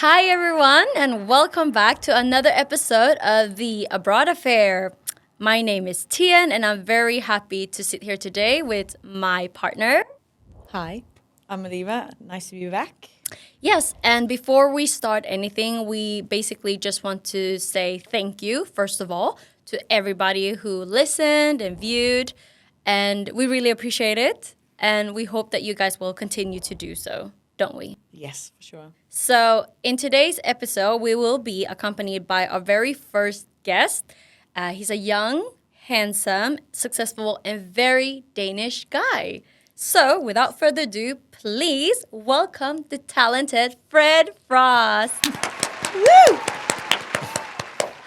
Hi, everyone, and welcome back to another episode of the Abroad Affair. My name is Thien, and I'm very happy to sit here today with my partner. Hi, I'm Meliva. Nice to be back. Yes, and before we start anything, we basically just want to say thank you, first of all, to everybody who listened and viewed, and we really appreciate it, and we hope that you guys will continue to do so, don't we? Yes, for sure. So, in today's episode, we will be accompanied by our very first guest. He's a young, handsome, successful, and very Danish guy. So, without further ado, please welcome the talented Fred Frost. Woo!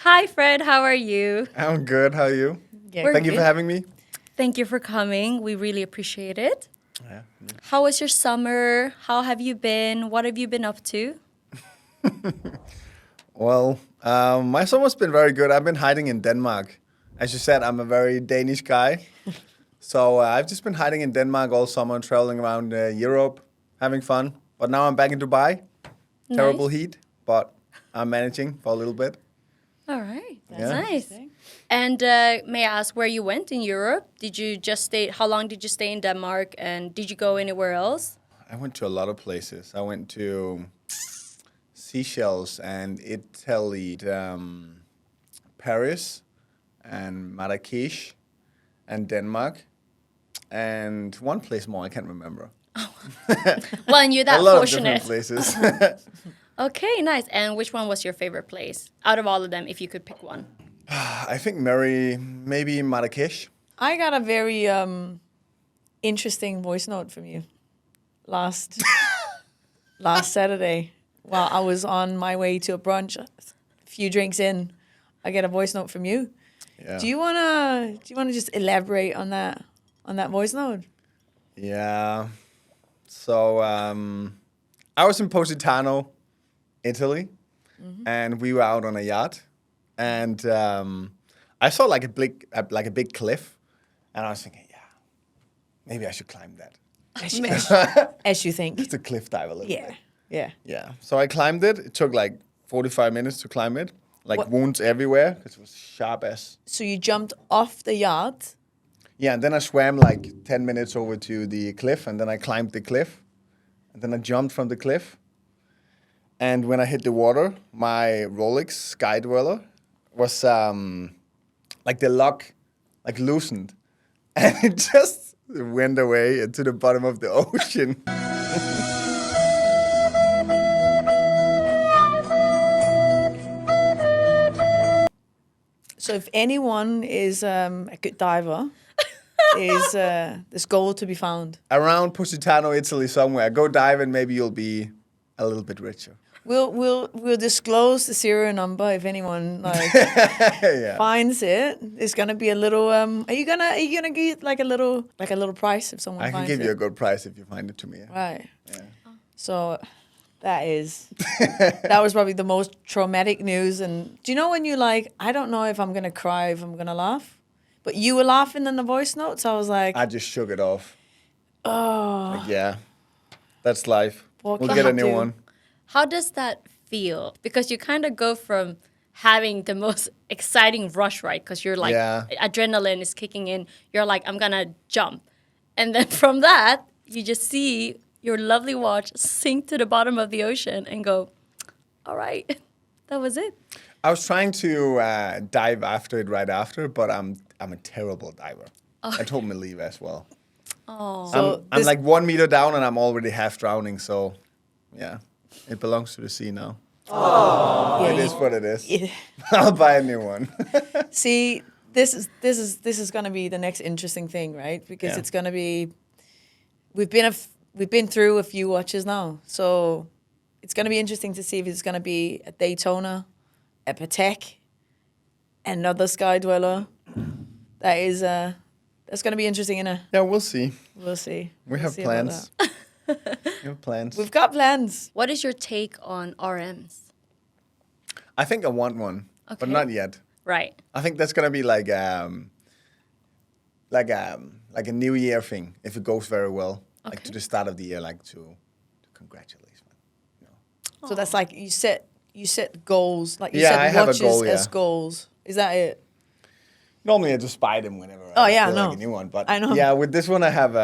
Hi, Fred. How are you? I'm good. How are you? Yeah, Thank you for having me. Thank you for coming. We really appreciate it. Yeah. How was your summer? How have you been? What have you been up to? Well, my summer's been very good. I've been hiding in Denmark. As you said, I'm a very Danish guy. So I've just been hiding in Denmark all summer, traveling around Europe, having fun. But now I'm back in Dubai. Terrible heat, but I'm managing for a little bit. All right. That's Yeah. nice. And may I ask where you went in Europe? Did you just stay? How long did you stay in Denmark? And did you go anywhere else? I went to a lot of places. I went to Seychelles and Italy, Paris and Marrakesh and Denmark. And one place more, I can't remember. Well, and you're that a lot fortunate. of different places. Okay, nice. And which one was your favorite place out of all of them, if you could pick one? I think maybe Marrakesh. I got a very interesting voice note from you last Saturday while I was on my way to a brunch. A few drinks in, I get a voice note from you. Yeah. Do you wanna just elaborate on that voice note? Yeah. So I was in Positano, Italy, and we were out on a yacht, and I saw like a big cliff, and I was thinking, yeah, maybe I should climb that. As you think. Just a cliff dive a little Yeah. bit. Yeah. Yeah. So I climbed it. It took like 45 minutes to climb it. Like What- wounds everywhere because it was sharp as. So you jumped off the yacht. Yeah, and then I swam like 10 minutes over to the cliff, and then I climbed the cliff, and then I jumped from the cliff. And when I hit the water, my Rolex Sky Dweller was like the lock like loosened, and it just went away into the bottom of the ocean. So if anyone is a good diver, there's gold to be found. Around Positano, Italy, somewhere. Go dive, and maybe you'll be a little bit richer. We'll disclose the serial number if anyone Yeah. finds it. There's gonna be a little. Are you gonna get like a little price if someone I can finds give it? you a good price if you find it to me. Right. Yeah. So that was probably the most traumatic news. And do you know when you like, I don't know if I'm gonna cry, if I'm gonna laugh, but you were laughing in the voice notes. I was like, I just shook it off. oh, Like, yeah, that's life. What We'll can get I a new do? one. How does that feel? Because you kind of go from having the most exciting rush, right? Because you're like, Yeah. adrenaline is kicking in. You're like, I'm going to jump. And then from that, you just see your lovely watch sink to the bottom of the ocean and go, all right, that was it. I was trying to dive after it right after, but I'm a terrible diver. I told Meliva as well. Oh. So I'm this- like 1 meter down and I'm already half drowning. So, yeah, it belongs to the sea now. yeah, It is what it is. yeah. I'll buy a new one. See, this is gonna be the next interesting thing, right? Because Yeah. it's gonna be, we've been through a few watches now, so it's gonna be interesting to see if it's gonna be a Daytona, a Patek, another Sky Dweller. That's gonna be interesting, innit? Yeah, we'll see. We'll see. We We'll have see about plans. that. We have plans. We've got plans. What is your take on RMs? I think I want one, but Okay. not yet. Right. I think that's gonna be like a New Year thing if it goes very well, like to Okay. the start of the year, like to congratulate me. You know. So that's like you set goals, like you Yeah, set I have a watches goal, as yeah. goals. Is that it? Normally I just buy them whenever Oh, I yeah, feel I like know. a new one. But I know. yeah, with this one I have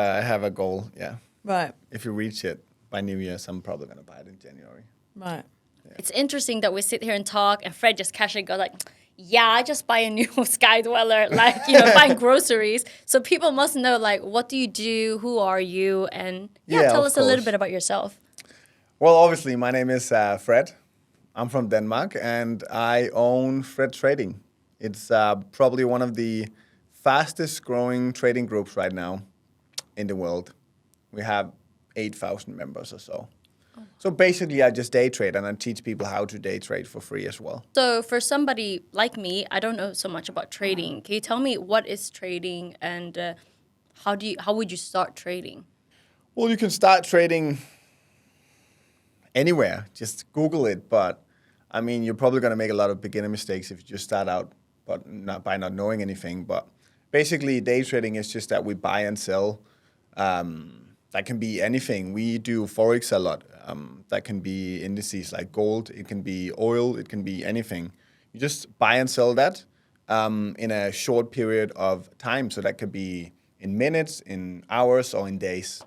a goal. Yeah, Right, if you reach it by New Year's, I'm probably gonna buy it in January. right. It's interesting that we sit here and talk, and Fred just casually goes like, "Yeah, I just buy a new Sky Dweller, like buying groceries." So people must know like, what do you do? Who are you? And Yeah, tell of us a little course. bit about yourself. Well, obviously my name is Fred. I'm from Denmark and I own Fred Trading. It's probably one of the fastest growing trading groups right now in the world. We have 8,000 members or so. So basically, I just day trade and I teach people how to day trade for free as well. So for somebody like me, I don't know so much about trading. Can you tell me what is trading and how would you start trading? Well, you can start trading anywhere. Just Google it. But I mean, you're probably going to make a lot of beginner mistakes if you just start out, but not by not knowing anything. But basically, day trading is just that we buy and sell. That can be anything. We do forex a lot. That can be indices like gold. It can be oil. It can be anything. You just buy and sell that in a short period of time. So that could be in minutes, in hours, or in days.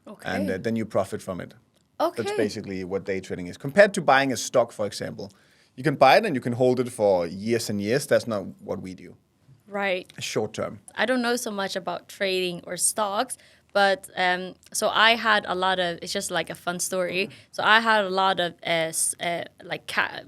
Okay. And then you profit from it. Okay. That's basically what day trading is. Compared to buying a stock, for example, you can buy it and you can hold it for years and years. That's not what we do. Right. Short term. I don't know so much about trading or stocks, but so I had a lot of. It's just like a fun story. So I had a lot of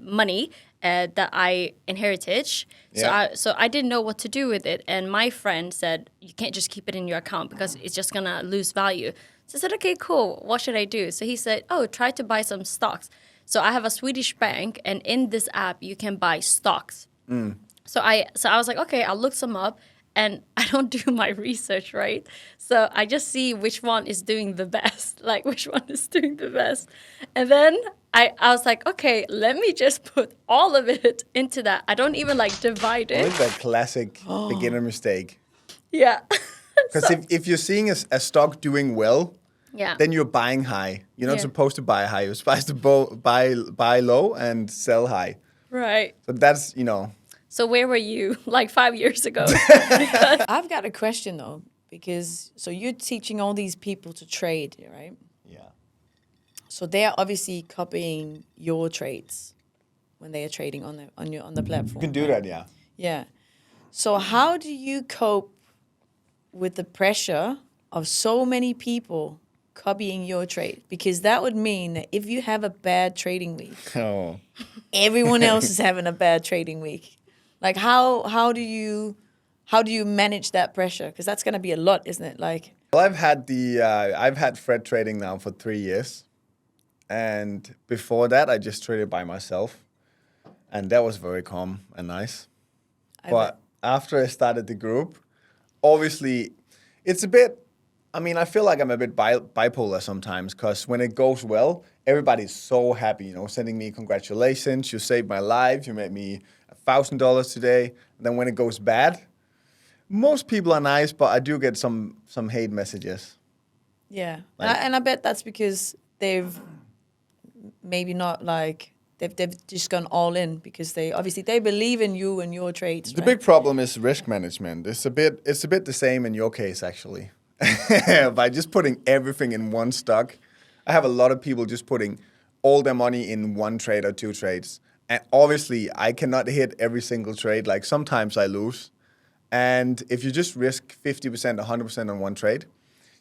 money that I inherited. Yeah. So I didn't know what to do with it, and my friend said you can't just keep it in your account because it's just gonna lose value. So I said, okay, cool. What should I do? So he said, oh, try to buy some stocks. So I have a Swedish bank, and in this app you can buy stocks. So I was like, okay, I'll look some up, and I don't do my research, right? So I just see which one is doing the best, like which one is doing the best. And then I was like, okay, let me just put all of it into that. I don't even like divide What it. is that classic beginner mistake? Yeah. Because if you're seeing a stock doing well, Yeah. then you're buying high. You're not Yeah. supposed to buy high. You're supposed to buy low and sell high. Right. So that's, So where were you like 5 years ago? I've got a question though, because so you're teaching all these people to trade, right? yeah. So they are obviously copying your trades when they are trading on the platform. You can do that, yeah. Yeah. So how do you cope with the pressure of so many people copying your trade? Because that would mean that if you have a bad trading week, Oh. everyone else is having a bad trading week. Like how do you manage that pressure? Because that's going to be a lot, isn't it? Like, Well, I've had Fred trading now for 3 years, and before that, I just traded by myself, and that was very calm and nice. But after I started the group, obviously, it's a bit. I mean, I feel like I'm a bit bipolar sometimes because when it goes well, everybody's so happy, sending me congratulations. You saved my life. You made me $1,000 today. And then when it goes bad, most people are nice, but I do get some hate messages. yeah. Like- And I bet that's because they've maybe not like they've just gone all in because they believe in you and your trades. The right? big problem is risk management. It's a bit the same in your case actually. By just putting everything in one stock, I have a lot of people just putting all their money in one trade or two trades. And obviously, I cannot hit every single trade. Like sometimes I lose. And if you just risk 50%, 100% on one trade,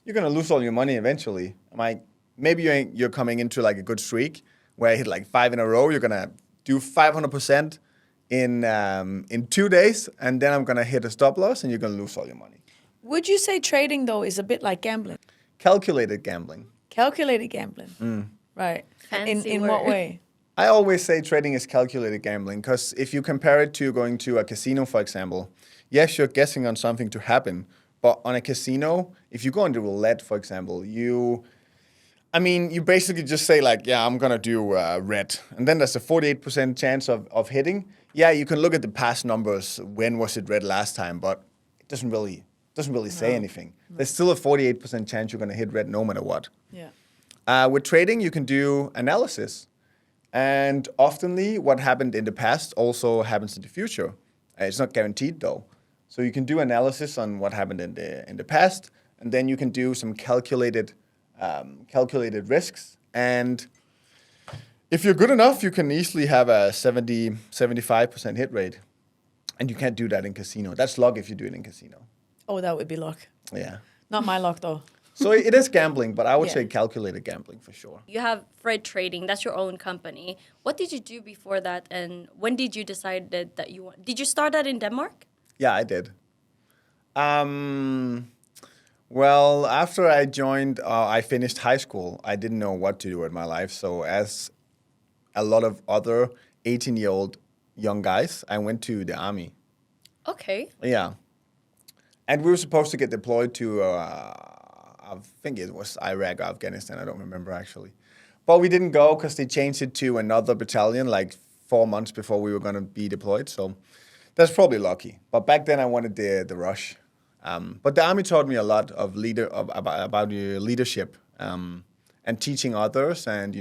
you're going to lose all your money eventually. Like maybe you're coming into like a good streak where I hit like 5 in a row. You're going to do 500% in 2 days. And then I'm going to hit a stop loss and you're going to lose all your money. Would you say trading though is a bit like gambling? Calculated gambling. Calculated gambling. Right. Fancy In what word. way? I always say trading is calculated gambling because if you compare it to going to a casino, for example, yes, you're guessing on something to happen. But on a casino, if you go into roulette, for example, you basically just say like, yeah, I'm going to do red. And then there's a 48% chance of hitting. Yeah, you can look at the past numbers. When was it red last time? But it doesn't really say anything. There's still a 48% chance you're going to hit red no matter what. Yeah. With trading, you can do analysis. And oftenly, what happened in the past also happens in the future. It's not guaranteed though. So you can do analysis on what happened in the past, and then you can do some calculated risks. And if you're good enough, you can easily have a 75% hit rate. And you can't do that in casino. That's luck if you do it in casino. Oh, that would be luck. Yeah. Not my luck, though. So it is gambling, but I would Yeah. say calculated gambling for sure. You have Fred Trading. That's your own company. What did you do before that, and when did you decide that you want? Did you start that in Denmark? Yeah, I did. Well, after I joined, I finished high school. I didn't know what to do with my life. So as a lot of other 18-year-old young guys, I went to the army. Okay. Yeah. And we were supposed to get deployed to, I think it was Iraq or Afghanistan. I don't remember actually. But we didn't go because they changed it to another battalion like 4 months before we were going to be deployed. So that's probably lucky. But back then I wanted the rush. But the army taught me a lot of about your leadership and teaching others, and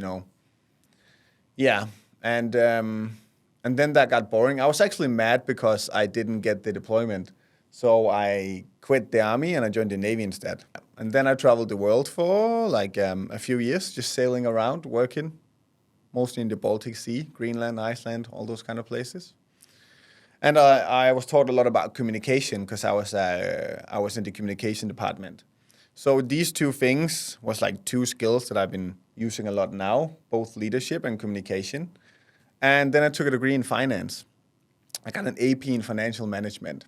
yeah, and then that got boring. I was actually mad because I didn't get the deployment, so I quit the army and I joined the Navy instead. And then I traveled the world for like a few years, just sailing around, working, mostly in the Baltic Sea, Greenland, Iceland, all those kind of places. And I was taught a lot about communication because I was in the communication department. So these two things was like two skills that I've been using a lot now, both leadership and communication. And then I took a degree in finance. I got an AP in financial management.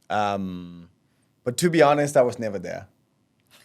But to be honest, I was never there.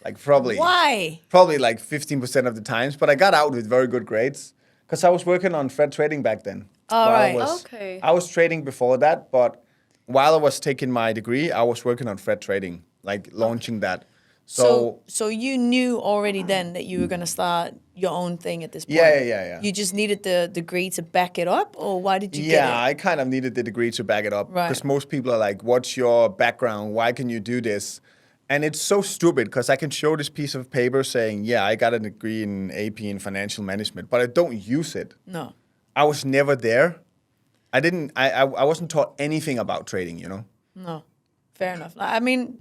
Like probably like 15% of the times. But I got out with very good grades because I was working on Fred Trading back then. All right. Okay. I was trading before that, but while I was taking my degree, I was working on Fred Trading, like launching that. So you knew already then that you were going to start your own thing at this point? Yeah. You just needed the degree to back it up, or why did you get it? Yeah, I kind of needed the degree to back it up. Right. Because most people are like, what's your background? Why can you do this? And it's so stupid because I can show this piece of paper saying, yeah, I got a degree in AP in financial management, but I don't use it. No. I was never there. I wasn't taught anything about trading, No. Fair enough. I mean,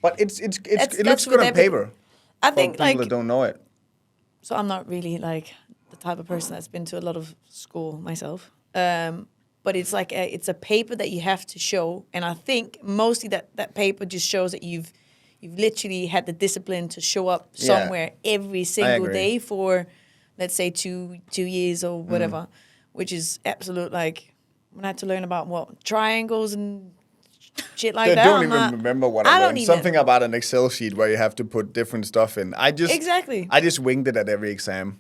But it That's looks good with on paper. I For think people like, that don't know it. so I'm not really like the type of person that's been to a lot of school myself. But it's like it's a paper that you have to show, and I think mostly that paper just shows that you've literally had the discipline to show up somewhere every single agree. day for, let's say, two years or whatever, which is absolute like when I had to learn about what triangles and shit like I that. don't I'm even not- remember what I I don't learned. even- Something about an Excel sheet where you have to put different stuff in. Exactly. I just winged it at every exam.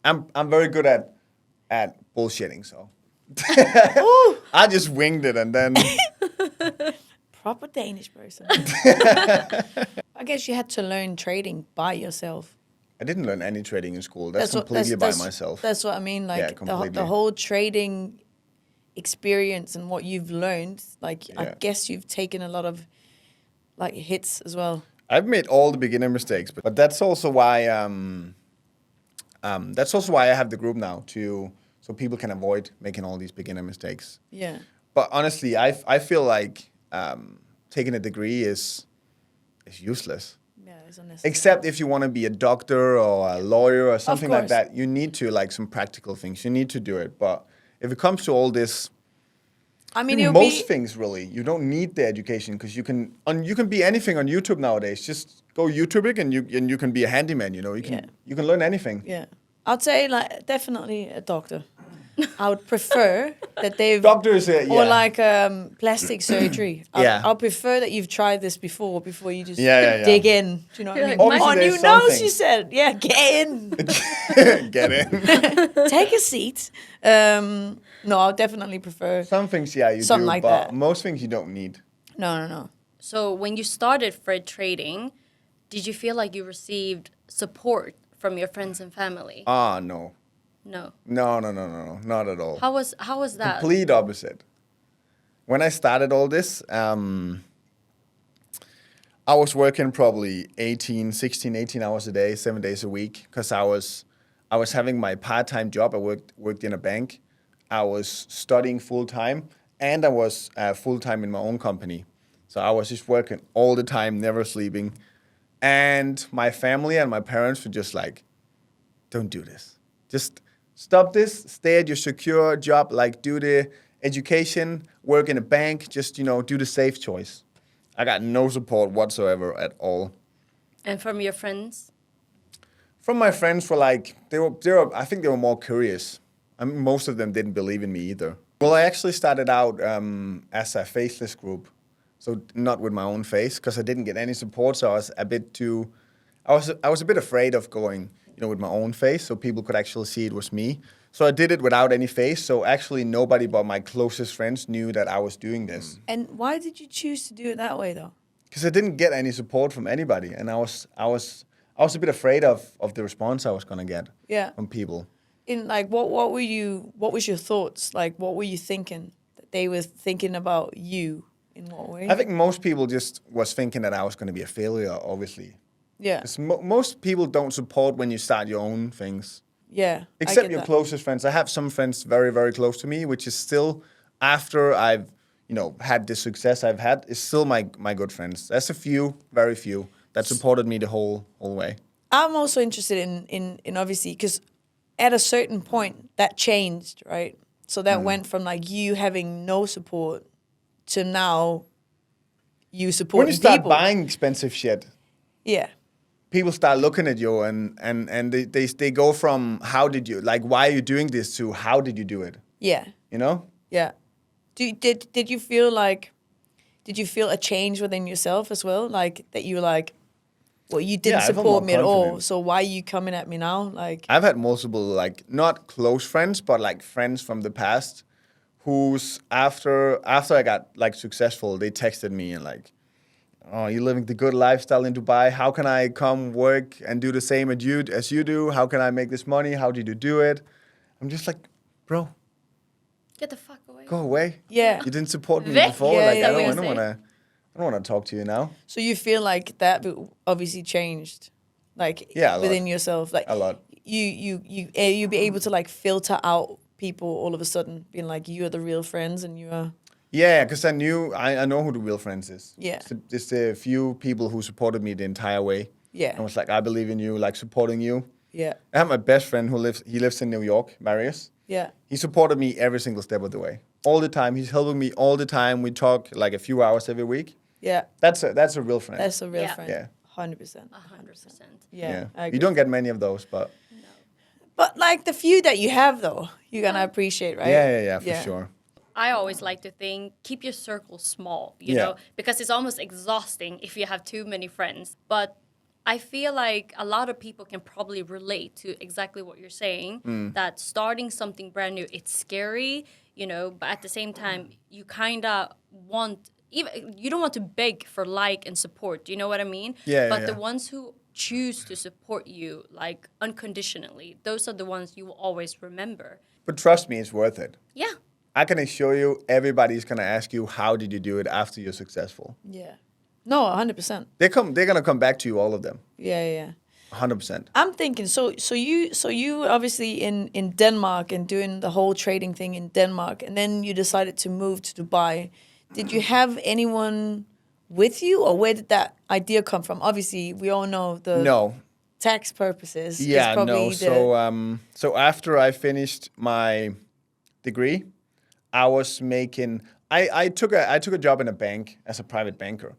I'm very good at bullshitting, so I just winged it and then Proper Danish person. I guess you had to learn trading by yourself. I didn't learn any trading in school. That's completely by myself. That's what I mean. Like Yeah, completely. the whole trading experience and what you've learned. Like I Yeah. guess you've taken a lot of like hits as well. I've made all the beginner mistakes, but that's also why I have the group now so people can avoid making all these beginner mistakes. Yeah. But honestly, I feel like taking a degree is useless. Yeah, it's unnecessary. Except if you want to be a doctor or a lawyer or something like course. that, you need to like some practical things. You need to do it. But if it comes to all this, I mean, most things really, you don't need the education because you can be anything on YouTube nowadays. Just go YouTube it and you can be a handyman. You can learn anything. Yeah, I'd say like definitely a doctor. I would prefer that they've Doctors, or like plastic surgery. Yeah. I'll prefer that you've tried this before you just Yeah. dig in. Do you know what I mean? Obviously On there's you know, something. she said, yeah, get in. Get in. Take a seat. No, I'll definitely prefer. Some things, you Something do, like but that. most things you don't need. No. So when you started Fred Trading, did you feel like you received support from your friends and family? No. No. No, not at all. How was that? Complete opposite. When I started all this, I was working probably 18 hours a day, 7 days a week, because I was having my part-time job. I worked in a bank. I was studying full-time, and I was full-time in my own company. So I was just working all the time, never sleeping. And my family and my parents were just like, don't do this. Just stop this, stay at your secure job, like do the education, work in a bank, just, do the safe choice. I got no support whatsoever at all. And from your friends? From my friends were like, I think they were more curious. I mean, most of them didn't believe in me either. Well, I actually started out as a faceless group. So not with my own face, because I didn't get any support. So I was I was a bit afraid of going, with my own face, so people could actually see it was me. So I did it without any face. So actually, nobody but my closest friends knew that I was doing this. And why did you choose to do it that way, though? Because I didn't get any support from anybody, and I was a bit afraid of the response I was gonna get from people. In like, what was your thoughts? Like, what were you thinking that they were thinking about you? In what way? I think most people just was thinking that I was going to be a failure, obviously. Yeah. 'Cause most people don't support when you start your own things. Yeah. Except your closest friends. I have some friends very, very close to me, which is still, after I've, had the success I've had, is still my good friends. There's a few, very few, that supported me the whole way. I'm also interested in obviously, because at a certain point that changed, right? So that went from like you having no support to now you supporting When you start people. buying expensive shit, Yeah. people start looking at you and they go from why are you doing this to how did you do it? Yeah. Yeah. Did you feel a change within yourself as well? Like that you were like, well, you didn't I felt support more me at all, confident. so why are you coming at me now? Like, I've had multiple, not close friends, but friends from the past who's after I got successful, they texted me and oh, you're living the good lifestyle in Dubai. How can I come work and do the same as you do? How can I make this money? How did you do it? I'm just like, bro, Get the fuck away. go away. yeah. You didn't support me Vic? before. Yeah, I yeah, don't yeah. want to talk to you now. So you feel like that obviously changed, like Yeah, a within lot. yourself, like A lot. you be able to like filter out people all of a sudden, being like you are the real friends and you are. Yeah, because I know who the real friends is. Yeah. Just a few people who supported me the entire way. Yeah. And was like, I believe in you, supporting you. Yeah. I have my best friend who lives in New York, Marius. Yeah. He supported me every single step of the way. All the time. He's helping me all the time. We talk a few hours every week. Yeah. That's a real friend. That's a real Yeah. friend. Yeah. 100%. 100%. Yeah. I agree. You don't get many of those, but But like the few that you have though, you're gonna appreciate, right? yeah, for sure. I always like to think, keep your circle small, you Yeah. know, because it's almost exhausting if you have too many friends. But I feel like a lot of people can probably relate to exactly what you're saying, that starting something brand new, it's scary, but at the same time, you kind of you don't want to beg for and support. Do you know what I mean? Yeah, But yeah, the yeah. ones who choose to support you, unconditionally, those are the ones you will always remember. But trust me, it's worth it. Yeah. I can assure you, everybody's gonna ask you, how did you do it after you're successful? Yeah. No, 100%. They're gonna come back to you, all of them. Yeah. 100%. I'm thinking, so you obviously in Denmark and doing the whole trading thing in Denmark, and then you decided to move to Dubai. Did you have anyone with you, or where did that idea come from? Obviously, we all know the No. tax purposes. is Yeah, probably no. So after I finished my degree, I was making. I took a job in a bank as a private banker,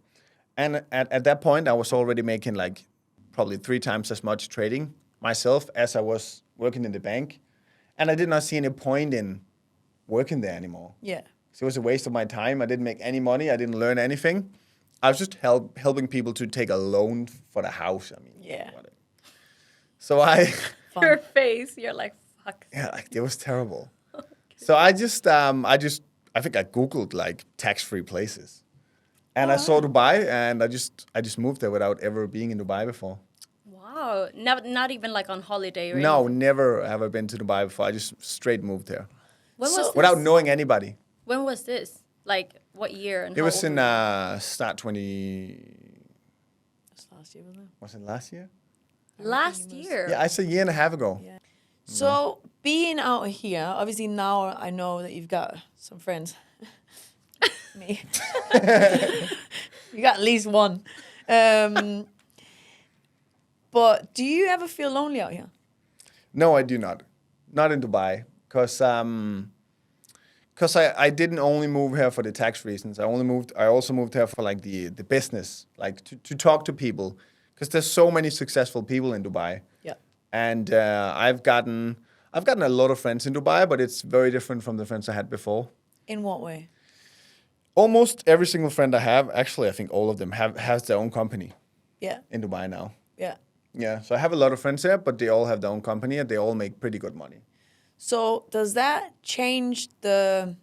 and at that point I was already making probably 3 times as much trading myself as I was working in the bank, and I did not see any point in working there anymore. Yeah. So it was a waste of my time. I didn't make any money. I didn't learn anything. I was just helping people to take a loan for the house. I mean, Yeah. whatever. So I. Your face, you're like, fuck. Yeah, it was terrible. So I think I Googled tax-free places. And I saw Dubai, and I just moved there without ever being in Dubai before. Wow. Not even on holiday or No, anything? never have I been to Dubai before. I just straight moved there. When was this? Without knowing anybody. When was this? What year? And It how was old in were you? start 20... That's last year, wasn't it? Was it last year? Last year. Yeah, it's a year and a half ago. Yeah. So being out here, obviously now I know that you've got some friends. Me. You got at least one. But do you ever feel lonely out here? No, I do not. Not in Dubai, because I didn't only move here for the tax reasons. I also moved here for like the business, like to talk to people, because there's so many successful people in Dubai. Yeah. And I've gotten a lot of friends in Dubai, but it's very different from the friends I had before. In what way? Almost every single friend I have, actually, I think all of them has their own company Yeah. in Dubai now. Yeah. Yeah, so I have a lot of friends there, but they all have their own company and they all make pretty good money. So does that change the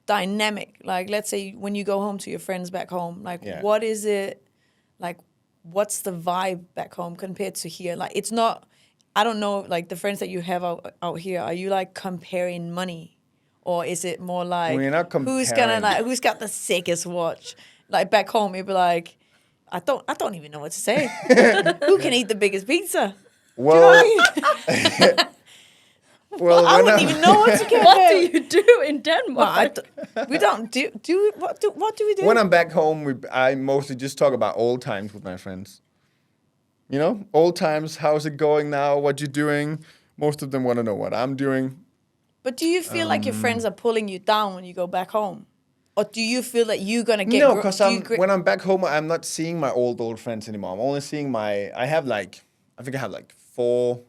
dynamic? Like, let's say when you go home to your friends back home, like, Yeah. what is it? Like, what's the vibe back home compared to here? Like, it's not. I don't know. Like the friends that you have out here, are you like comparing money, or is it more like We're not who's got the sickest watch? Like back home, you'd be like, I don't even know what to say. Who can eat the biggest pizza? Well, Do you know what I mean? well, I when wouldn't even know what to compare. What do you do in Denmark? We don't do what do we do? when I'm back home, I mostly just talk about old times with my friends. You know, old times. How's it going now? What you doing? Most of them want to know what I'm doing. But do you feel like your friends are pulling you down when you go back home, or do you feel that you're gonna get? No, because when I'm back home, I'm not seeing my old friends anymore. I'm only seeing I have like four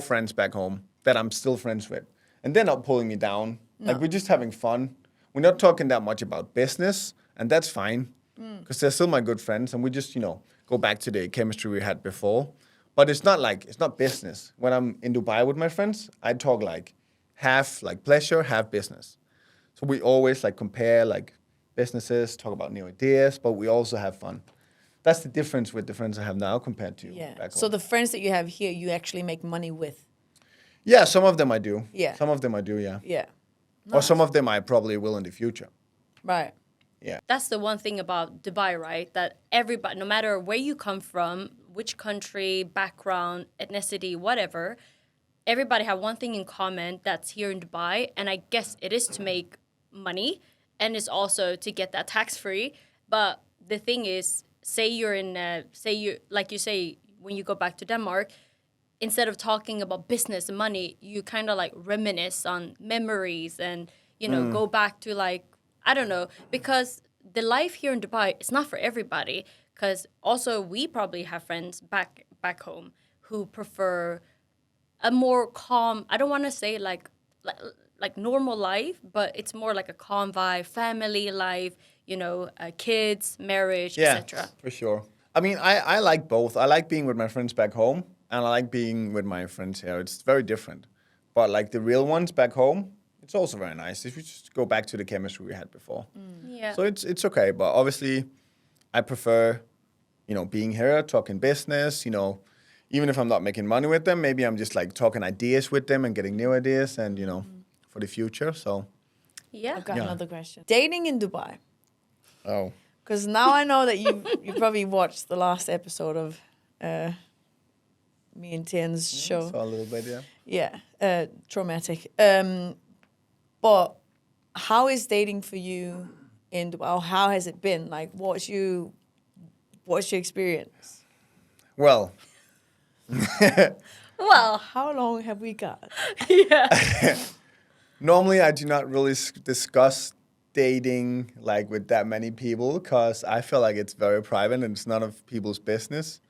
friends back home that I'm still friends with, and they're not pulling me down. No. Like we're just having fun. We're not talking that much about business, and that's fine, because they're still my good friends, and we just go back to the chemistry we had before. But it's not business. When I'm in Dubai with my friends, I talk like half like pleasure, half business. So we always like compare like businesses, talk about new ideas, but we also have fun. That's the difference with the friends I have now compared to back home. So the friends that you have here, you actually make money with. Yeah, some of them I do. Yeah. Some of them I do, yeah. Yeah. Or some of them I probably will in the future. Right. Yeah. That's the one thing about Dubai, right? That everybody, no matter where you come from, which country, background, ethnicity, whatever, everybody have one thing in common that's here in Dubai, and I guess it is to make money, and it's also to get that tax free. But the thing is, say you like you say when you go back to Denmark, instead of talking about business and money, you kind of like reminisce on memories and go back to like I don't know, because the life here in Dubai is not for everybody. Because also we probably have friends back home who prefer a more calm. I don't want to say like normal life, but it's more like a calm vibe, family life. Kids, marriage, Yeah, etc. for sure. I mean, I like both. I like being with my friends back home, and I like being with my friends here. It's very different. But like the real ones back home, it's also very nice. If we just go back to the chemistry we had before. Yeah. So it's okay. But obviously, I prefer, being here, talking business, even if I'm not making money with them, maybe I'm just like talking ideas with them and getting new ideas and, for the future. So, Yeah. I've got Yeah. another question. Dating in Dubai. oh. Because now I know that you probably watched the last episode of me and Thien's show. So a little bit, yeah. Yeah, traumatic. But how is dating for you in Dubai? Or how has it been? Like, what's your experience? Well, Well, How long have we got? yeah. normally I do not really discuss dating like with that many people because I feel like it's very private and it's none of people's business.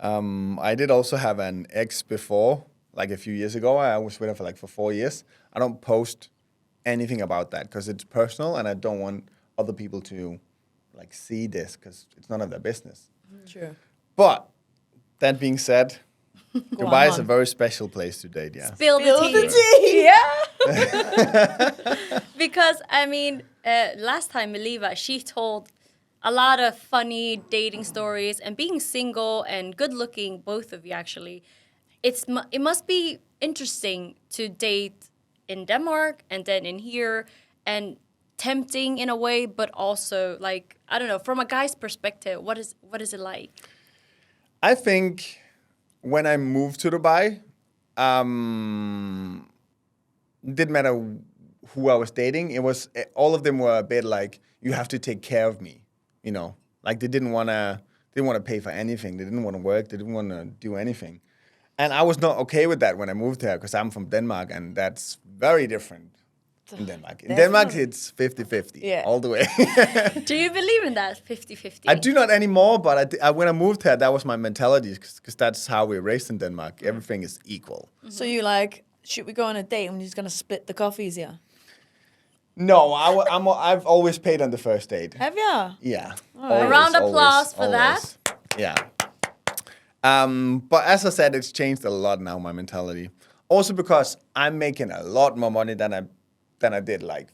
I did also have an ex before, like a few years ago. I was with her for 4 years. I don't post anything about that because it's personal and I don't want other people to like see this because it's none of their business. Sure. But that being said, Go Dubai is a on. very special place to date. Yeah. Spill Spill the the tea. tea. Yeah. Because I mean, last time Meliva, she told a lot of funny dating stories, and being single and good looking, both of you actually, it must be interesting to date in Denmark and then in here, and tempting in a way, but also like I don't know, from a guy's perspective, what is it like? I think when I moved to Dubai, didn't matter who I was dating. It was all of them were a bit like, you have to take care of me, you know. Like they didn't want to pay for anything. They didn't want to work. They didn't want to do anything. And I was not okay with that when I moved here because I'm from Denmark, and that's very different in Denmark. In Denmark, it's 50-50 all the way. Do you believe in that 50-50? I do not anymore, but when I moved here, that was my mentality because that's how we're raised in Denmark. Everything is equal. Mm-hmm. So you like, should we go on a date and we're just going to split the coffees here? No, I've always paid on the first date. Have you? Yeah. Right. A round of applause for that. Yeah. But as I said, it's changed a lot now, my mentality. Also because I'm making a lot more money than I did like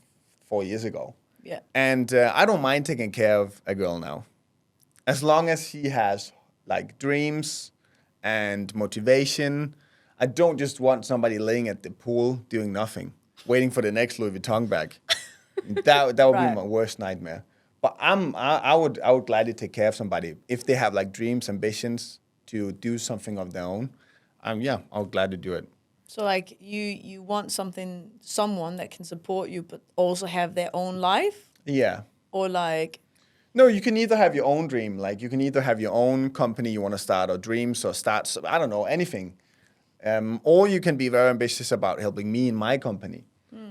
4 years ago. Yeah. And I don't mind taking care of a girl now. As long as she has like dreams and motivation. I don't just want somebody laying at the pool doing nothing, waiting for the next Louis Vuitton bag. That would be my worst nightmare. But I would gladly take care of somebody if they have like dreams, ambitions to do something of their own. I would gladly do it. So like you want someone that can support you, but also have their own life? Yeah. Or like... No, you can either have your own dream, like you can either have your own company you want to start, or dreams, or start, I don't know, anything. Or you can be very ambitious about helping me in my company.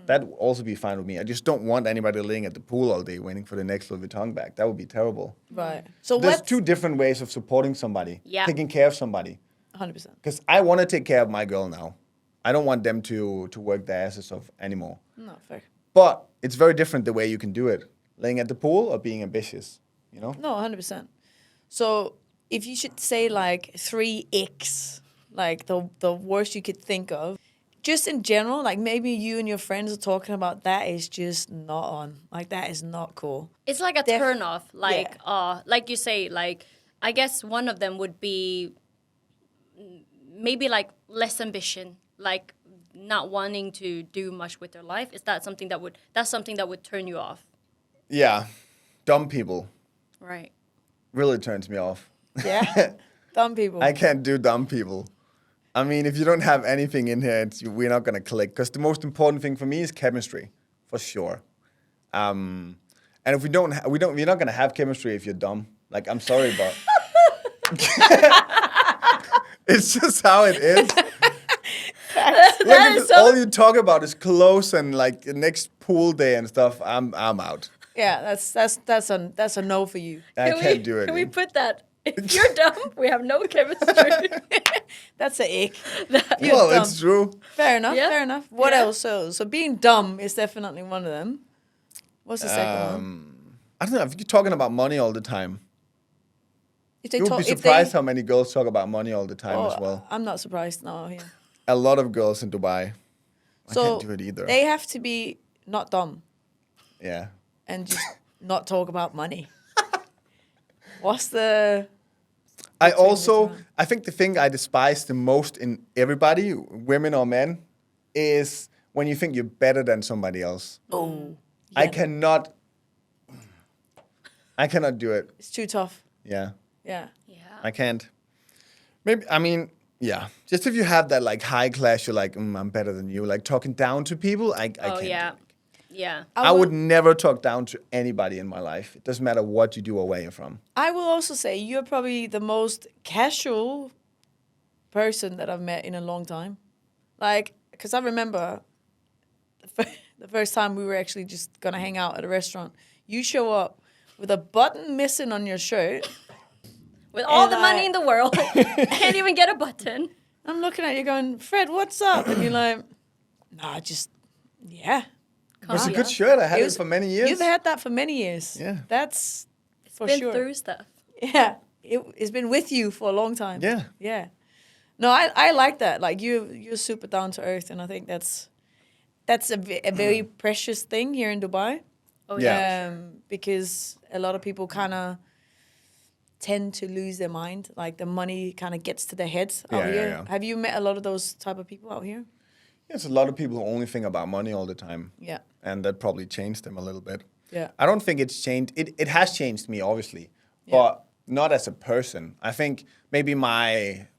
That would also be fine with me. I just don't want anybody laying at the pool all day waiting for the next Louis Vuitton bag. That would be terrible. Right. So there's two different ways of supporting somebody, taking care of somebody. 100%. Because I want to take care of my girl now. I don't want them to work their asses off anymore. No, fair. But it's very different the way you can do it. Laying at the pool or being ambitious, you know? No, 100%. So if you should say like 3 icks, like the worst you could think of, just in general, like maybe you and your friends are talking about that is just not on. Like that is not cool. It's like a turn off. Like like you say, like I guess one of them would be maybe like less ambition, like not wanting to do much with their life. Is that something that would turn you off? Yeah. Dumb people. Right. Really turns me off. Yeah. Dumb people. I can't do dumb people. I mean, if you don't have anything in here, we're not going to click. Because the most important thing for me is chemistry, for sure. And if we're not going to have chemistry if you're dumb. Like, I'm sorry, but it's just how it is. Look, all you talk about is clothes and like the next pool day and stuff. I'm out. Yeah, that's a no for you. I can't do it. Can we put that? If you're dumb, we have no chemistry. That's an ick. Well, it's true. Fair enough. Yeah. Fair enough. What else? So being dumb is definitely one of them. What's the second one? I don't know. If you're talking about money all the time, If they you would be surprised how many girls talk about money all the time as well. I'm not surprised. No, yeah. A lot of girls in Dubai. I So can't do it either. they have to be not dumb Yeah. and just not talk about money. What's the... I think the thing I despise the most in everybody, women or men, is when you think you're better than somebody else. Oh. I cannot do it. It's too tough. Yeah. Yeah. I can't. Maybe, I mean, yeah. Just if you have that like high class, you're like, I'm better than you. Like talking down to people, I can't do it. Yeah. I would never talk down to anybody in my life. It doesn't matter what you do or where you're from. I will also say you're probably the most casual person that I've met in a long time. Like, because I remember the first time we were actually just going to hang out at a restaurant. You show up with a button missing on your shirt. With all the money in the world, can't even get a button. I'm looking at you going, Fred, what's up? And you're like, nah, yeah. It was a good shirt. I had it for many years. You've had that for many years. Yeah. That's for Been sure. through stuff. Yeah. It's been with you for a long time. Yeah. Yeah. No, I like that. Like you're super down to earth, and I think that's a very precious thing here in Dubai. Oh yeah. Because a lot of people kind of tend to lose their mind. Like the money kind of gets to their heads out here. Yeah. Have you met a lot of those type of people out here? There's a lot of people who only think about money all the time. Yeah. And that probably changed them a little bit. Yeah. I don't think it's changed. It has changed me, obviously, but not as a person. I think maybe I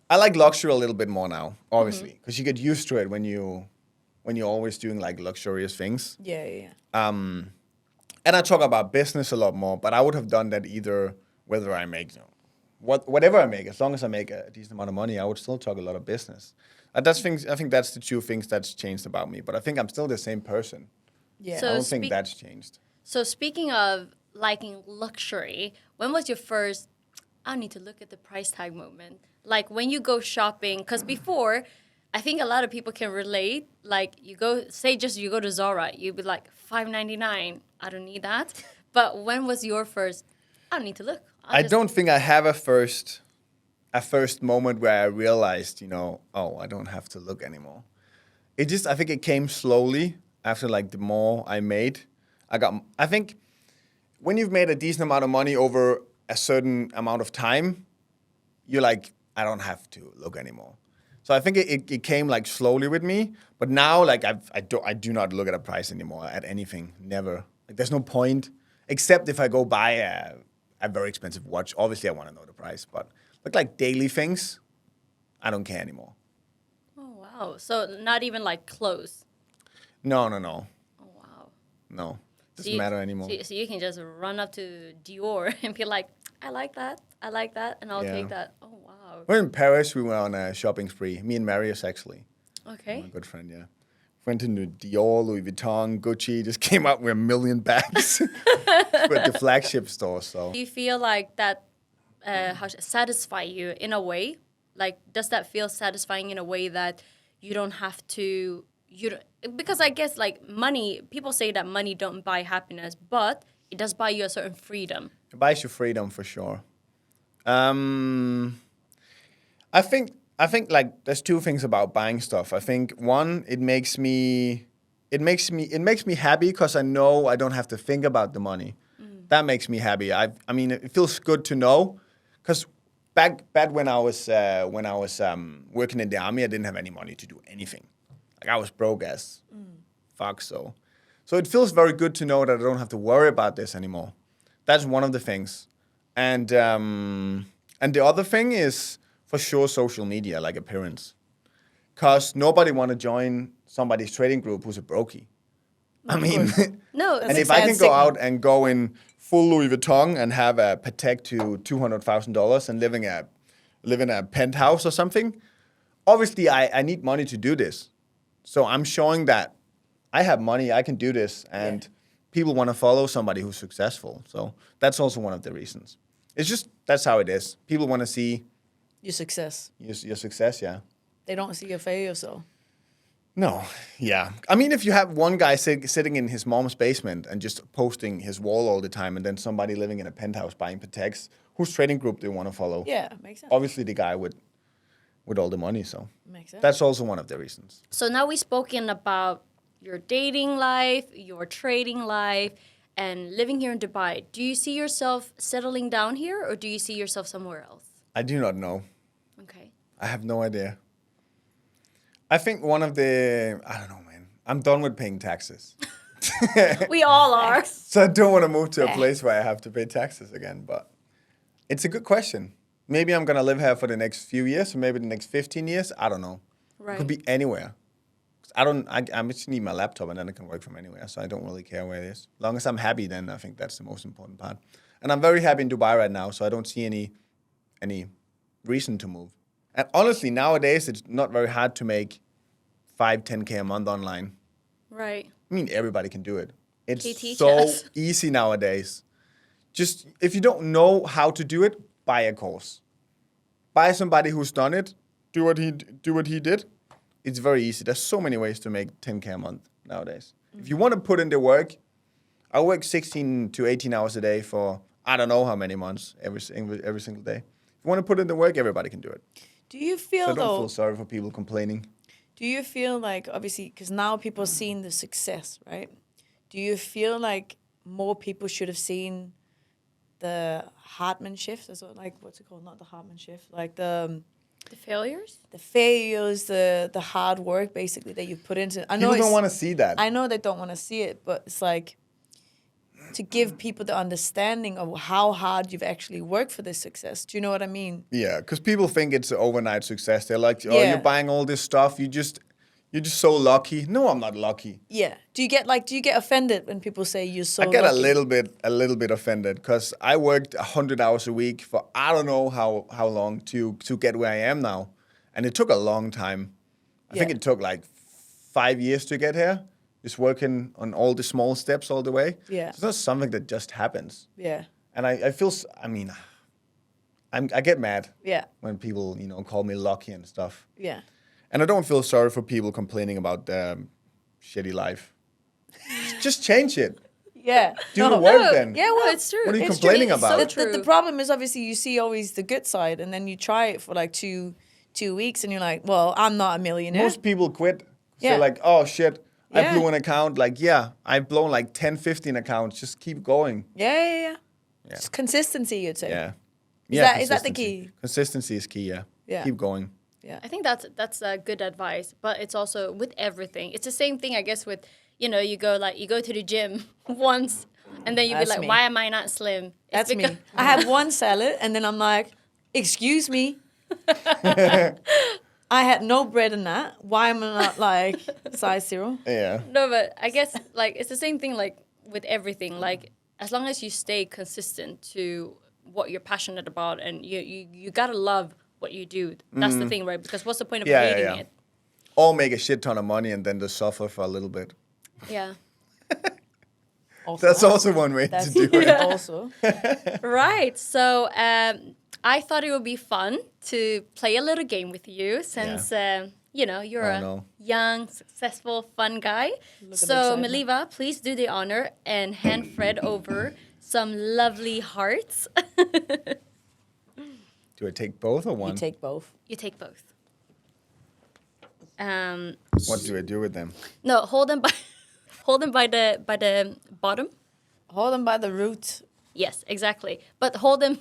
I like luxury a little bit more now, obviously, because you get used to it when you're always doing like luxurious things. Yeah. And I talk about business a lot more, but I would have done that either whether I make whatever I make, as long as I make a decent amount of money, I would still talk a lot of business. I think that's the two things that's changed about me. But I think I'm still the same person. Yeah. So I don't think that's changed. So speaking of liking luxury, when was your first, I need to look at the price tag moment? Like when you go shopping, because before, I think a lot of people can relate. Like you go, say just you go to Zara, you'd be like $5.99. I don't need that. But when was your first, I don't need to look. I don't think I have a first moment where I realized, oh, I don't have to look anymore. I think it came slowly after like the more I made. I think when you've made a decent amount of money over a certain amount of time, you're like, I don't have to look anymore. So I think it came like slowly with me, but now like I do not look at a price anymore at anything, never. Like there's no point, except if I go buy a very expensive watch. Obviously I want to know the price, but like daily things, I don't care anymore. Oh, wow. So not even like clothes. No. Oh, wow. No. Doesn't matter anymore. So you can just run up to Dior and be like, I like that, and I'll take that. Oh, wow. We're in Paris. We went on a shopping spree. Me and Marius, actually. Okay. My good friend, yeah. Went into Dior, Louis Vuitton, Gucci. Just came out with 1 million bags. We're at the flagship store, so. Do you feel like that satisfy you in a way? Like, does that feel satisfying in a way that you don't have to... Because I guess, like, money... People say that money don't buy happiness, but it does buy you a certain freedom. It buys you freedom for sure. I think like there's two things about buying stuff. I think one, it makes me happy because I know I don't have to think about the money. That makes me happy. I mean, it feels good to know, because back when I was working in the army, I didn't have any money to do anything. Like I was broke as fuck. So it feels very good to know that I don't have to worry about this anymore. That's one of the things, and the other thing is for sure social media, like appearance, because nobody want to join somebody's trading group who's a brokey. I mean, No, and it's if I can go out and go in full Louis Vuitton and have a Patek to $200,000 and live in a penthouse or something, obviously I need money to do this. So I'm showing that I have money, I can do this, and people want to follow somebody who's successful. So that's also one of the reasons. It's just, that's how it is. People want to see Your success. your success, yeah. They don't see your failure, so. No, yeah. I mean, if you have one guy sitting in his mom's basement and just posting his wall all the time, and then somebody living in a penthouse buying Pateks, whose trading group do you want to follow? Yeah, makes sense. Obviously the guy with all the money, so. Makes sense. That's also one of the reasons. So now we've spoken about your dating life, your trading life, and living here in Dubai. Do you see yourself settling down here, or do you see yourself somewhere else? I do not know. Okay. I have no idea. I think I don't know, man. I'm done with paying taxes. We all are. So I don't want to move to a place where I have to pay taxes again, but it's a good question. Maybe I'm going to live here for the next few years, or maybe the next 15 years. I don't know. Right. It could be anywhere. I just need my laptop and then I can work from anywhere. So I don't really care where it is. As long as I'm happy, then I think that's the most important part. And I'm very happy in Dubai right now, so I don't see any reason to move. And honestly, nowadays, it's not very hard to make 10K a month online. Right. I mean, everybody can do it. It's Can you teach so us? easy nowadays. Just, if you don't know how to do it, buy a course. Buy somebody who's done it. Do what he did. It's very easy. There's so many ways to make 10K a month nowadays. If you want to put in the work, I work 16 to 18 hours a day for I don't know how many months every single day. If you want to put in the work, everybody can do it. Do you feel, So I don't though, feel sorry for people complaining. do you feel like, obviously, because now people are seeing the success, right? Do you feel like more people should have seen the Hartman shift? That's what, like, what's it called? Not the Hartman shift. Like the failures? failures, the hard work, basically, that you put into it. I know People don't it's- want to see that. I know they don't want to see it, but it's like, to give people the understanding of how hard you've actually worked for this success. Do you know what I mean? Yeah, because people think it's an overnight success. They're like, oh, Yeah. you're buying all this stuff. You're just so lucky. No, I'm not lucky. Yeah. Do you get offended when people say you're so I get lucky? a little bit offended because I worked 100 hours a week for I don't know how long to get where I am now, and it took a long time. I think Yeah. it took like 5 years to get here, just working on all the small steps all the way. Yeah. It's not something that just happens, Yeah. and I feel. I mean, I get mad Yeah. when people call me lucky and stuff, Yeah. and I don't feel sorry for people complaining about their shitty life. Just change it. Yeah. Do the work then. Yeah, well, No, it's true. What are you It's complaining true. It's about? So The true. problem is obviously you see always the good side, and then you try it for like two weeks, and you're like, well, I'm not a millionaire. Most people quit. Yeah. Say like, oh shit, I Yeah. blew an account. Like, yeah, I've blown like 10, 15 accounts. Just keep going. Yeah. It's consistency, you'd say. Yeah. Is that the consistency. key? Consistency is key, yeah. Yeah. Keep going. Yeah. I think that's good advice, but it's also with everything. It's the same thing, I guess, with you go to the gym once, and then you be That's like, me. why am I not slim? It's That's me. because- I have one salad, and then I'm like, excuse me. I had no bread in that. Why am I not like size 0? Yeah. No, but I guess like it's the same thing like with everything. Like as long as you stay consistent to what you're passionate about, and you gotta love what you do. That's the thing, right? Because what's the point of Yeah, hating yeah. it? Or make a shit ton of money and then just suffer for a little bit. Yeah. That's also one way That's to do it. also. Right. So I thought it would be fun to play a little game with you since you're Oh, a no. young, successful, fun guy. the So excitement. Meliva, please do the honor and hand Fred over some lovely hearts. Do I take both or one? You take both. You take both. What do I do with them? No, hold them by the bottom. Hold them by the root. Yes, exactly. But hold them.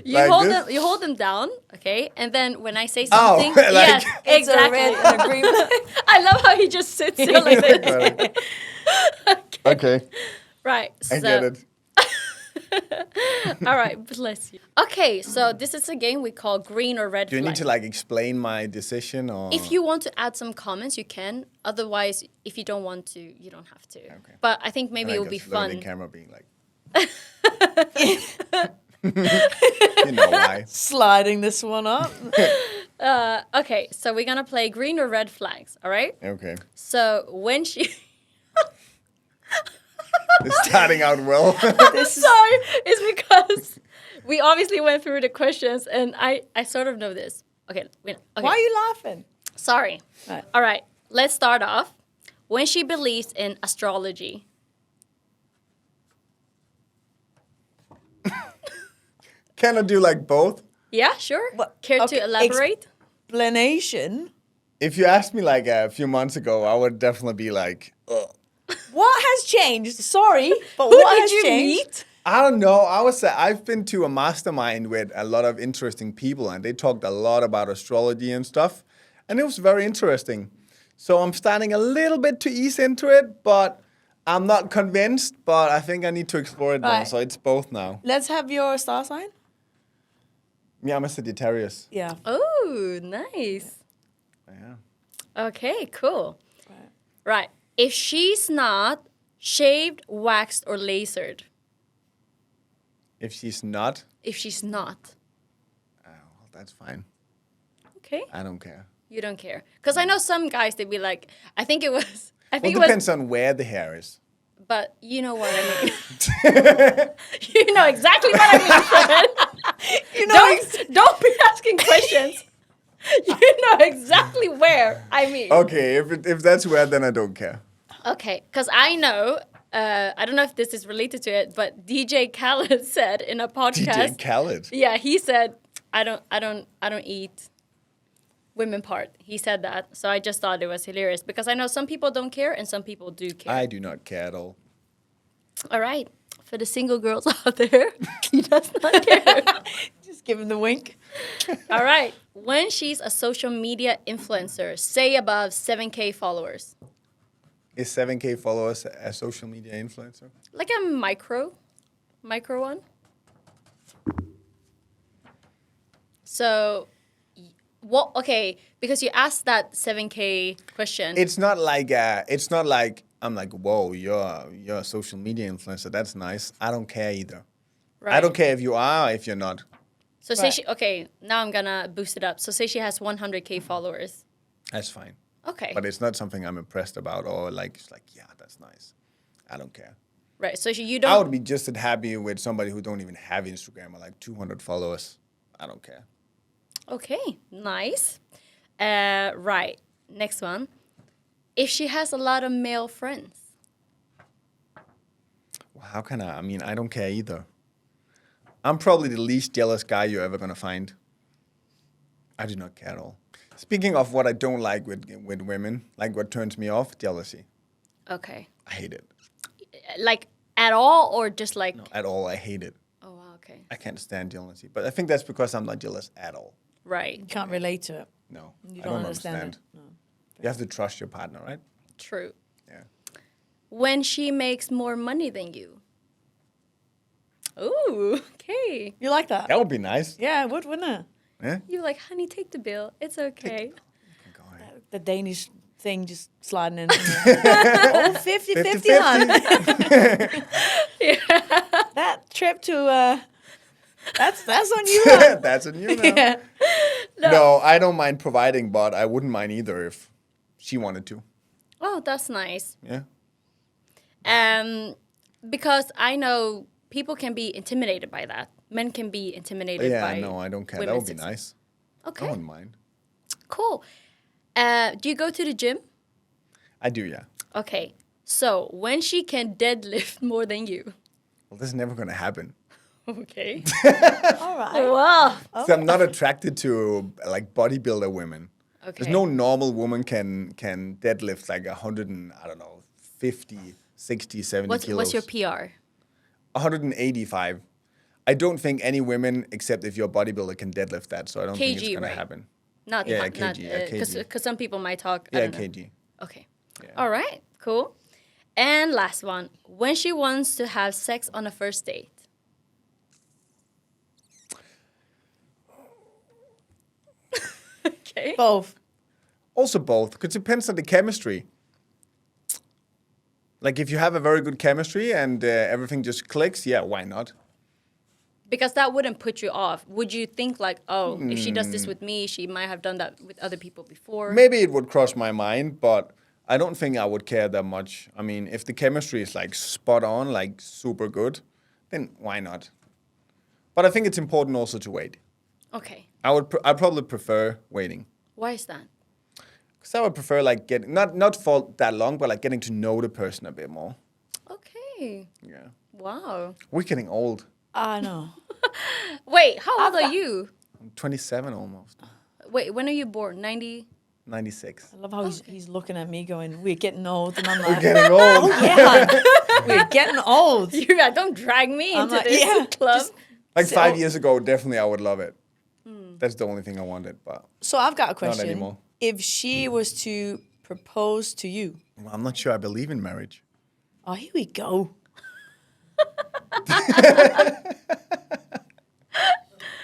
You Like hold this? them. You hold them down, okay? And then when I say Oh, something, like- yes, It's a exactly. red and a green. I love how he just sits there like this. Okay, Right. I get it. All right, bless you. Okay, so this is a game we call green or red Do you flag. need to like explain my decision or? If you want to add some comments, you can. Otherwise, if you don't want to, you don't have to. Okay. But I think maybe And I it will be just look at fun. the camera being like. You know why? Sliding this one up. Okay, so we're gonna play green or red flags. All right. Okay, So when she, it's starting out well. sorry, it's because we obviously went through the questions, and I sort of know this. Okay. Okay. Why are you laughing? Sorry. Right. All right. Let's start off. When she believes in astrology. Can I do like both? Yeah, sure. What- Care okay, to elaborate? Explanation. If you asked me like a few months ago, I would definitely be like, ugh. What has changed? Sorry, but Who what did has you changed? meet? I don't know. I've been to a mastermind with a lot of interesting people, and they talked a lot about astrology and stuff, and it was very interesting. So I'm starting a little bit to ease into it, but I'm not convinced. But I think I need to explore it more. Right. So it's both now. Let's have your star sign. Yeah, I'm a Sagittarius. Yeah. Oh, nice. Yeah. Okay, cool. Right. If she's not shaved, waxed, or lasered. If she's not, If she's not. well, that's fine. Okay. I don't care. You don't care. Because I know some guys, they'd be like, I think it was, Well, it it was, depends on where the hair is. but you know what I mean. You know exactly what I mean, Fred. You know, Don't be asking questions. You know exactly where I mean. Okay, if that's where, then I don't care. Okay, because I know, I don't know if this is related to it, but DJ Khaled said in a podcast. DJ Khaled. Yeah, he said, I don't eat women part. He said that, so I just thought it was hilarious because I know some people don't care and some people do care. I do not care at all. All right, for the single girls out there, he does not care. just give him the wink. All right, when she's a social media influencer, say above 7K followers. Is 7K followers a social media influencer? Like a micro one. So, what? Okay, because you asked that 7K question. It's not like I'm like, whoa, you're a social media influencer. That's nice. I don't care either. Right. I don't care if you are or if you're not. So say she. Okay, now I'm gonna boost it up. So say she has 100K followers. That's fine. Okay. But it's not something I'm impressed about or like, it's like, yeah, that's nice. I don't care. Right. So you I don't. would be just as happy with somebody who don't even have Instagram or like 200 followers. I don't care. Okay. Nice. Right. Next one. If she has a lot of male friends. Well, how can I? I mean, I don't care either. I'm probably the least jealous guy you're ever gonna find. I do not care at all. Speaking of what I don't like with women, like what turns me off, jealousy. Okay. I hate it. Like at all, or just like. No, at all, I hate it. Oh wow. Okay. I can't stand jealousy. But I think that's because I'm not jealous at all. Right. You can't relate to it. No, You I don't don't understand understand. it. No. You have to trust your partner, right? True. Yeah. When she makes more money than you. Ooh. Okay. You like that? That would be nice. Yeah, it would, wouldn't it? Yeah. You're like, honey, take the bill. It's okay. Go ahead. The Danish thing just sliding in. Oh, 50-50, hon. That trip to, that's on you, hon. That's on you now. Yeah. No, I don't mind providing, but I wouldn't mind either if she wanted to. Oh, that's nice. Yeah. Because I know people can be intimidated by that. Men can be intimidated by. Yeah, no, I don't care. That women's would be success. nice. Okay. I wouldn't mind. Cool. Do you go to the gym? I do, yeah. Okay. So when she can deadlift more than you. Well, this is never going to happen. Okay. All right. Wow. So I'm not attracted to like bodybuilder women. Okay. There's no normal woman can deadlift like 100 and, I don't know, 50, 60, 70 kilos. What's your PR? 185. I don't think any women, except if you're a bodybuilder, can deadlift that. So I don't think it's kg, going right? to happen. Not Yeah, not kg, yeah, kg. because some people might talk. I Yeah, don't know. kg. Okay. Yeah. All right. Cool. And last one. When she wants to have sex on a first date. Okay. Both. Also both, because it depends on the chemistry. Like if you have a very good chemistry and everything just clicks, yeah, why not? Because that wouldn't put you off. Would you think like, oh, if she does this with me, she might have done that with other people before? Maybe it would cross my mind, but I don't think I would care that much. I mean, if the chemistry is like spot on, like super good, then why not? But I think it's important also to wait. Okay. I'd probably prefer waiting. Why is that? Because I would prefer like getting, not for that long, but like getting to know the person a bit more. Okay. Yeah. Wow. We're getting old. I know. Wait, how old are you? I'm 27 almost. Wait, when are you born? 90? 96. I love how he's looking at me going, we're getting old. And I'm We're like, getting old. yeah, we're getting old. You don't drag me I'm into like, this yeah, club. just- Like So- 5 years ago, definitely I would love it. That's the only thing I wanted, but So I've got a question. anymore. If she was to propose to you, I'm not sure I believe in marriage. oh, here we go.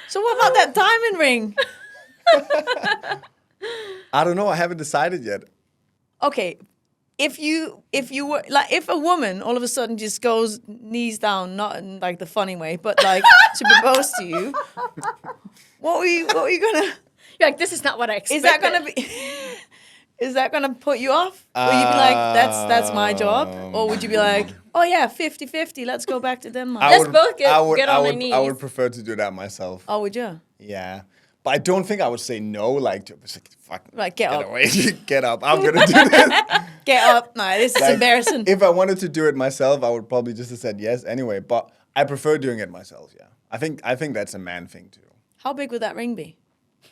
So what about that diamond ring? I don't know. I haven't decided yet. Okay, if you were like, if a woman all of a sudden just goes knees down, not in like the funny way, but like to propose to you, what were you gonna? You're like, this is not what I expected. Is that gonna be? Is that gonna put you off? Will you be like, that's my job, or would you be like, oh yeah, 50-50, let's go back to Denmark? Let's both get on our knees. I would prefer to do that myself. Oh, would you? Yeah. But I don't think I would say no, like, just like fuck. Like, get up. Away. Get up. I'm going to do this. Get up. No, this is embarrassing. If I wanted to do it myself, I would probably just have said yes anyway. But I prefer doing it myself, yeah. I think that's a man thing too. How big would that ring be?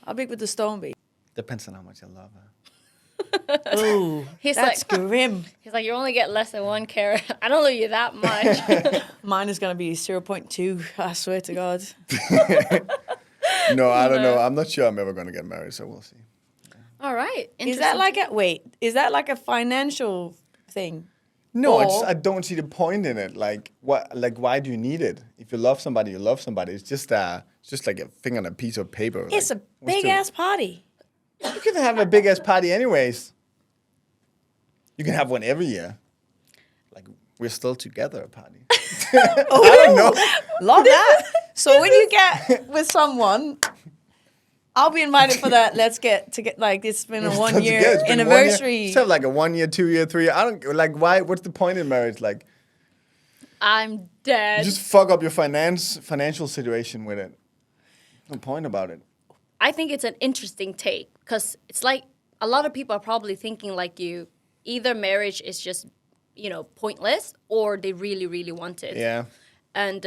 How big would the stone be? Depends on how much I love her. Ooh, He's that's like, grim. he's like, you only get less than 1 carat. I don't love you that much. Mine is going to be 0.2, I swear to God. No, I don't know. I'm not sure I'm ever going to get married, so we'll see. All right. Is that like a financial thing. No, Or- I don't see the point in it. Like what? Like why do you need it? If you love somebody, you love somebody. It's just like a thing on a piece of paper. It's like, a what's big the- ass party. You can have a big ass party anyways. You can have one every year. Like we're still together party. I don't know. Love that. So when you get with someone, I'll be invited for that. Let's get like it's been a 1 year It's been 1 year. anniversary. Just have like a 1 year, 2 year, 3 year. I don't like why. What's the point in marriage? Like I'm dead. you just fuck up your financial situation with it. No point about it. I think it's an interesting take because it's like a lot of people are probably thinking like you. Either marriage is just, pointless, or they really, really want it. Yeah. And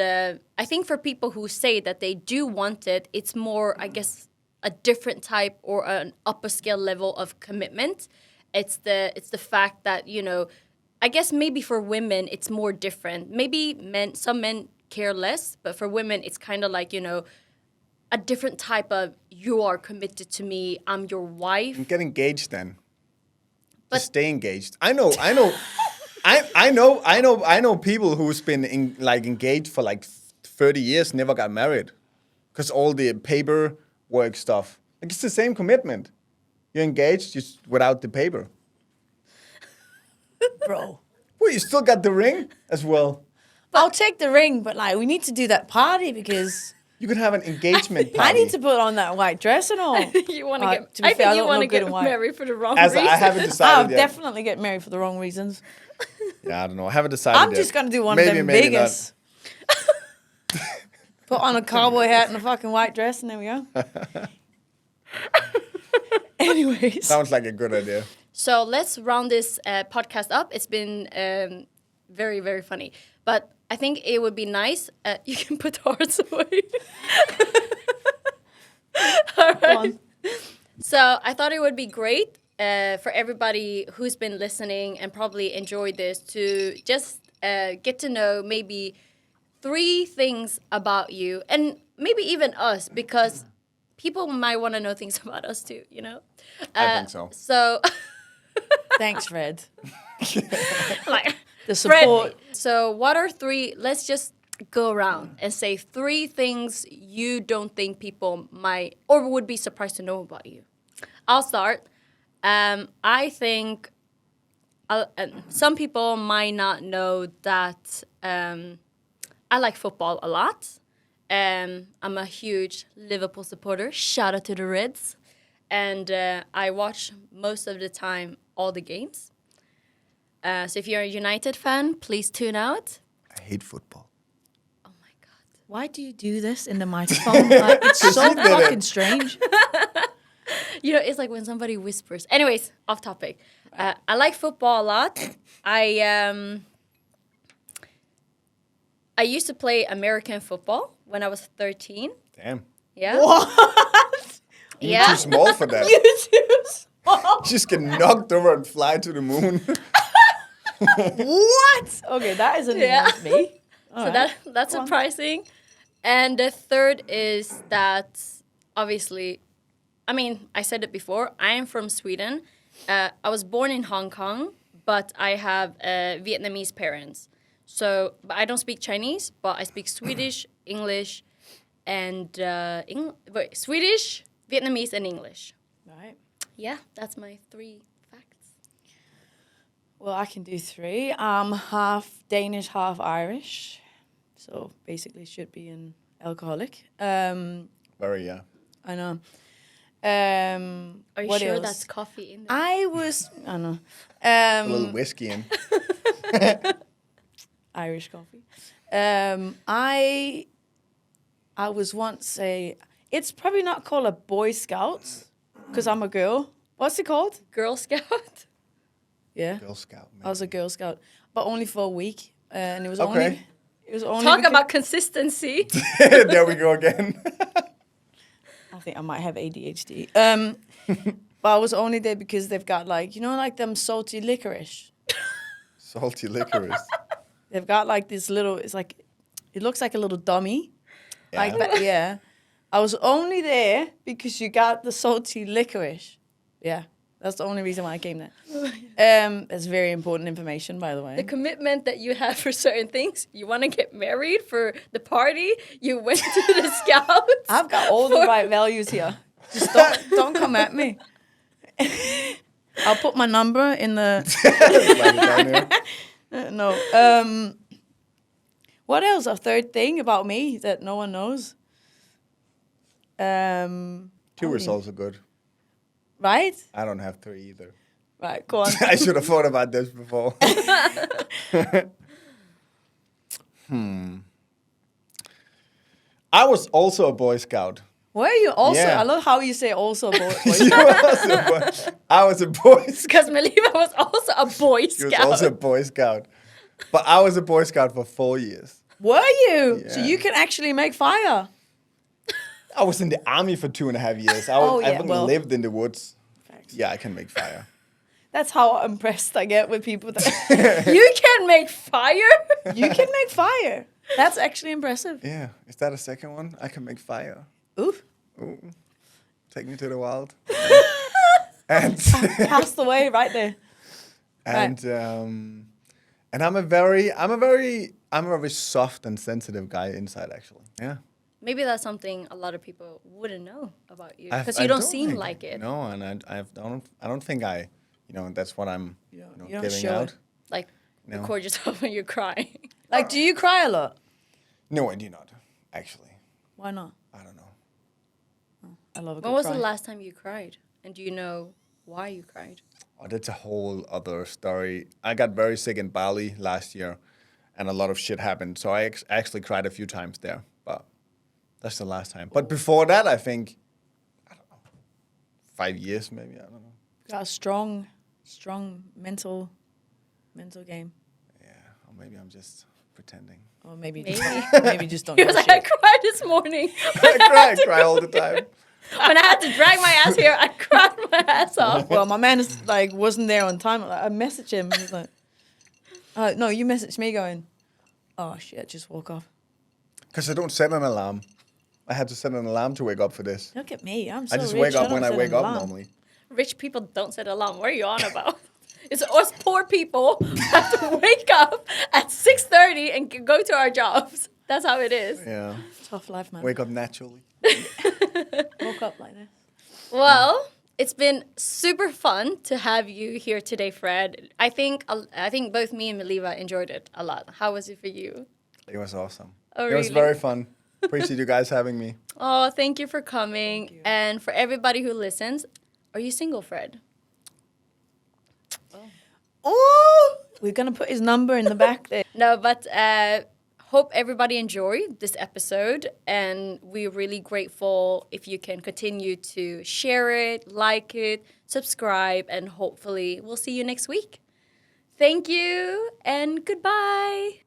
I think for people who say that they do want it, it's more, I guess, a different type or an upper scale level of commitment. It's the fact that, I guess maybe for women it's more different. Maybe some men care less, but for women it's kind of like, a different type of you are committed to me, I'm your wife. Get engaged then. But- Just stay engaged. I know people who's been engaged for like 30 years, never got married, because all the paperwork stuff. Like it's the same commitment. You're engaged just without the paper. Bro. Well, you still got the ring as well. I'll take the ring, but like we need to do that party because You could have an engagement party. I need to put on that white dress and all. You want to Uh, get? to be I fair, I think you don't want to look good get in white. married for the wrong As reason. I haven't I'll decided yet. definitely get married for the wrong reasons. Yeah, I don't know. I haven't decided I'm yet. just gonna do one Maybe, of them maybe not. Vegas. Put on a cowboy hat and a fucking white dress, and there we go. Anyways, Sounds like a good idea. So let's round this podcast up. It's been very, very funny. But I think it would be nice. You can put the hearts away. All go right. on. So I thought it would be great for everybody who's been listening and probably enjoyed this to just get to know maybe 3 things about you and maybe even us, because people might want to know things about us too, I think so. So, Thanks, Fred. like, The support. So, what are 3? Let's just go around and say 3 things you don't think people might or would be surprised to know about you. I'll start. I think some people might not know that I like football a lot. I'm a huge Liverpool supporter. Shout out to the Reds. And I watch most of the time all the games. So if you're a United fan, please tune out. I hate football. Oh my God. Why do you do this in the microphone? Like, it's so you did it. fucking strange. It's like when somebody whispers. Anyways, off topic. I like football a lot. I used to play American football when I was 13. Damn. Yeah. What? You're Yeah. too small for that. You too small. Just get knocked over and fly to the moon. What? Okay, that isn't Yeah. even me. All So right. that's Go on. surprising. And the third is that obviously, I mean, I said it before, I am from Sweden. I was born in Hong Kong, but I have Vietnamese parents. So, but I don't speak Chinese, but I speak Swedish, English, and Swedish, Vietnamese, and English. Right. Yeah, that's my 3 facts. Well, I can do 3. I'm half Danish, half Irish. So basically should be an alcoholic. Very, yeah. I know. Are you what sure else? that's coffee in there? I know. A little whiskey in. Irish coffee. I was once it's probably not called a Boy Scouts because I'm a girl. What's it called? Girl Scout? Yeah. Girl Scout. Man. I was a Girl Scout, but only for a week. And it was Okay. only... It was only Talk because- about consistency. There we go again. I think I might have ADHD. But I was only there because they've got like them salty licorice. Salty licorice. They've got like this little, it looks like a little dummy. Yeah. Like that, yeah. I was only there because you got the salty licorice. Yeah. That's the only reason why I came there. That's very important information, by the way. The commitment that you have for certain things. You want to get married for the party. You went to the scouts. I've got all the right values here. Just don't come at me. I'll put my number in the. No. What else? A third thing about me that no one knows. Two results are good. Right? I don't have 3 either. Right, go on. I should have thought about this before. I was also a Boy Scout. Were you also? Yeah. I love how you say also. I was a Boy Scout. Because Meliva was also a Boy She Scout. was also a Boy Scout. But I was a Boy Scout for 4 years. Were you? So Yeah. you can actually make fire. I was in the army for 2.5 years. I lived in the woods. Facts. Yeah, I can make fire. That's how impressed I get with people that You can make fire? you can make fire. That's actually impressive. Yeah, is that a second one? I can make fire. Oof. Ooh. Take me to the wild. and Passed away right there. and I'm a very soft and sensitive guy inside, actually. Yeah. Maybe that's something a lot of people wouldn't know about you. I- Because I you don't seem think- like it. No, and I don't think that's what I'm You don't giving show out. it. Like, No. record yourself when you're crying. Like, do you cry a lot? No, I do not. Actually, Why not? I don't know. I love a good When was cry. the last time you cried? And do you know why you cried? Oh, that's a whole other story. I got very sick in Bali last year, and a lot of shit happened. So I actually cried a few times there, but that's the last time. But before that, I think, I don't know, 5 years maybe. I don't know. Got a strong mental game. Yeah, or maybe I'm just pretending. Or maybe Maybe. maybe just don't He give was a like, I shit. cried this morning. I cry all the time. When I had to drag my ass here, I cried my ass off. Well, my man is like wasn't there on time. Like, I messaged him. He's like, no, you messaged me going, oh shit, just woke up. Because I don't set an alarm. I had to set an alarm to wake up for this. Look at me, I'm so I just rich. wake up don't when I set wake an up alarm. normally. Rich people don't set alarm. What are you on about? It's us poor people who have to wake up at 6:30 and go to our jobs. That's how it is. Yeah. Tough life, man. Wake up naturally. Woke up like this. Well, it's been super fun to have you here today, Fred. I think both me and Meliva enjoyed it a lot. How was it for you? It was awesome. Oh, It was really? very fun. Appreciate you guys having me. Oh, thank you for coming. And for everybody who listens, are you single, Fred? Oh, we're gonna put his number in the back there. No, but hope everybody enjoyed this episode. And we're really grateful if you can continue to share it, like it, subscribe, and hopefully we'll see you next week. Thank you and goodbye.